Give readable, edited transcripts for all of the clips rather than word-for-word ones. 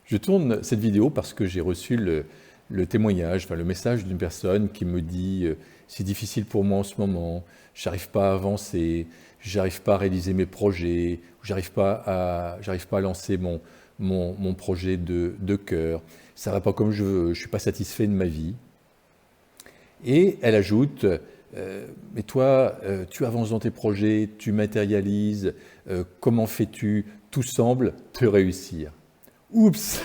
Je tourne cette vidéo parce que j'ai reçu le témoignage, enfin, le message d'une personne qui me dit c'est difficile pour moi en ce moment, j'arrive pas à avancer, j'arrive pas à réaliser mes projets, j'arrive pas à lancer mon projet de cœur, ça va pas comme je veux, je suis pas satisfait de ma vie. Et elle ajoute mais toi, tu avances dans tes projets, tu matérialises, comment fais-tu? Tout semble te réussir. Oups!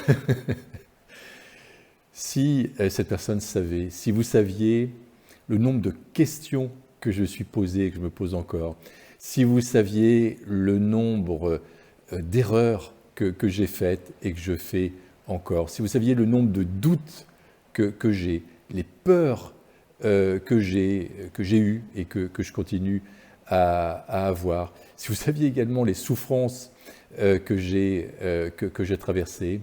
Si cette personne savait, si vous saviez le nombre de questions que je suis posé et que je me pose encore, si vous saviez le nombre d'erreurs que j'ai faites et que je fais encore, si vous saviez le nombre de doutes que j'ai, les peurs que j'ai eues et que je continue à avoir, si vous saviez également les souffrances que j'ai traversées,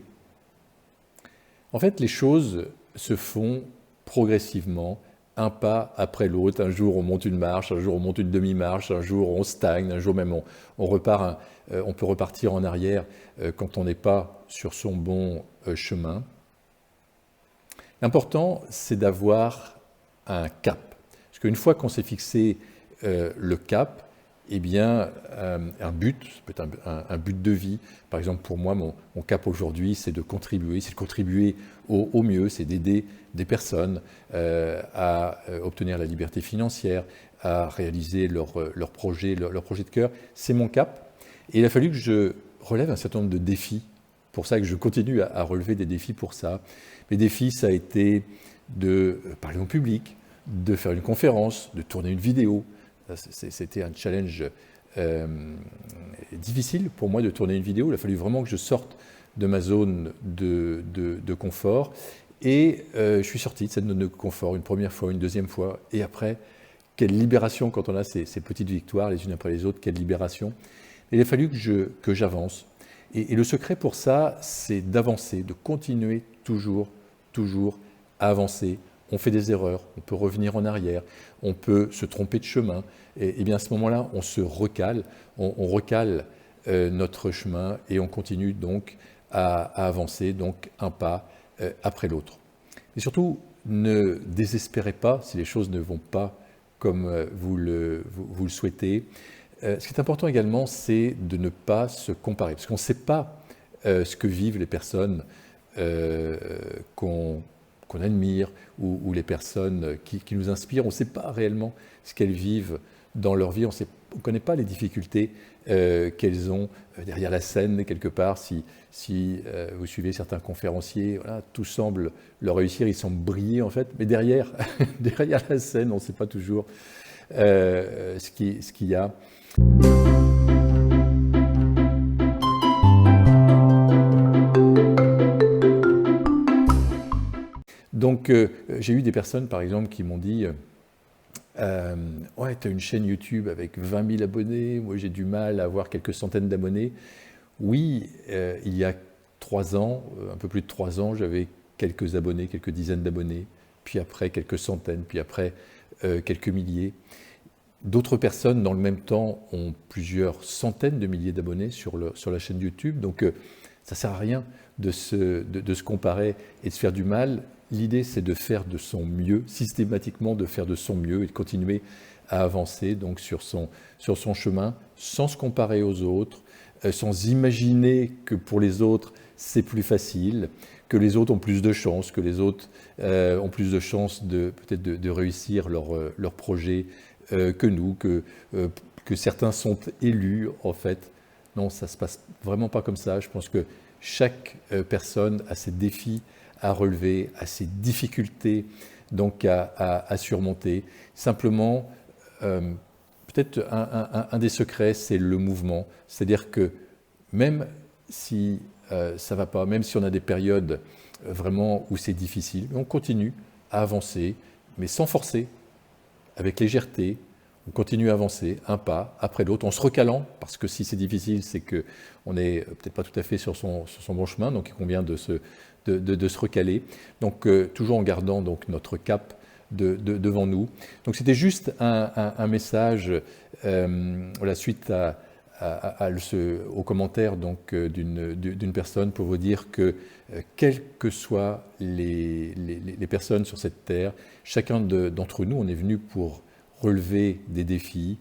en fait, les choses se font progressivement, un pas après l'autre. Un jour, on monte une marche, un jour, on monte une demi-marche, un jour, on stagne, un jour même, on peut repartir en arrière quand on n'est pas sur son bon chemin. L'important, c'est d'avoir un cap. Parce qu'une fois qu'on s'est fixé le cap, eh bien, un but, ça peut être un but de vie. Par exemple, pour moi, mon cap aujourd'hui, c'est de contribuer au mieux, c'est d'aider des personnes à obtenir la liberté financière, à réaliser leur projet de cœur. C'est mon cap. Et il a fallu que je relève un certain nombre de défis. Pour ça que je continue à relever des défis pour ça. Mes défis, ça a été de parler en public, de faire une conférence, de tourner une vidéo. C'était un challenge difficile pour moi de tourner une vidéo. Il a fallu vraiment que je sorte de ma zone de confort. Et je suis sorti de cette zone de confort une première fois, une deuxième fois. Et après, quelle libération quand on a ces petites victoires les unes après les autres, quelle libération. Et il a fallu que j'avance. Et le secret pour ça, c'est d'avancer, de continuer toujours à avancer. On fait des erreurs, on peut revenir en arrière, on peut se tromper de chemin. Et bien à ce moment-là, on se recale, on recale notre chemin et on continue donc à avancer, donc un pas après l'autre. Et surtout, ne désespérez pas si les choses ne vont pas comme vous le souhaitez. Ce qui est important également, c'est de ne pas se comparer, parce qu'on ne sait pas ce que vivent les personnes qu'on admire ou les personnes qui nous inspirent. On ne sait pas réellement ce qu'elles vivent dans leur vie. On ne connaît pas les difficultés qu'elles ont derrière la scène, quelque part. Si vous suivez certains conférenciers, voilà, tout semble leur réussir, ils semblent briller en fait, mais derrière la scène, on ne sait pas toujours ce qu'il y a. Donc, j'ai eu des personnes, par exemple, qui m'ont dit ouais, tu as une chaîne YouTube avec 20 000 abonnés, moi j'ai du mal à avoir quelques centaines d'abonnés. Oui, il y a 3 ans, un peu plus de 3 ans, j'avais quelques abonnés, quelques dizaines d'abonnés, puis après quelques centaines, puis après quelques milliers. D'autres personnes, dans le même temps, ont plusieurs centaines de milliers d'abonnés sur la chaîne YouTube. Donc, ça ne sert à rien de se comparer et de se faire du mal. L'idée, c'est de faire de son mieux, systématiquement de faire de son mieux et de continuer à avancer donc, sur son chemin, sans se comparer aux autres, sans imaginer que pour les autres, c'est plus facile, que les autres ont plus de chances, que les autres ont plus de chances peut-être de réussir leur projet que nous, que certains sont élus, en fait. Non, ça ne se passe vraiment pas comme ça. Je pense que chaque personne a ses défis à relever, a ses difficultés donc à surmonter. Simplement, peut-être un des secrets, c'est le mouvement. C'est-à-dire que même si ça ne va pas, même si on a des périodes vraiment où c'est difficile, on continue à avancer, mais sans forcer, avec légèreté, on continue à avancer un pas après l'autre, en se recalant, parce que si c'est difficile, c'est qu'on n'est peut-être pas tout à fait sur son bon chemin, donc il convient de se recaler. Donc toujours en gardant donc, notre cap devant nous. Donc c'était juste un message voilà, suite aux commentaires d'une personne pour vous dire que quelles que soient les personnes sur cette terre, chacun d'entre nous, on est venu pour relever des défis,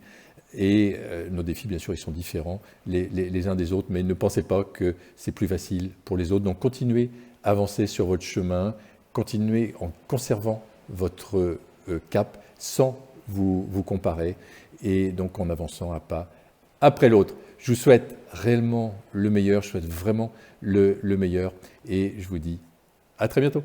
et nos défis, bien sûr, ils sont différents les uns des autres, mais ne pensez pas que c'est plus facile pour les autres. Donc continuez à avancer sur votre chemin, continuez en conservant votre cap sans vous comparer, et donc en avançant un pas après l'autre. Je vous souhaite réellement le meilleur, je souhaite vraiment le meilleur, et je vous dis à très bientôt.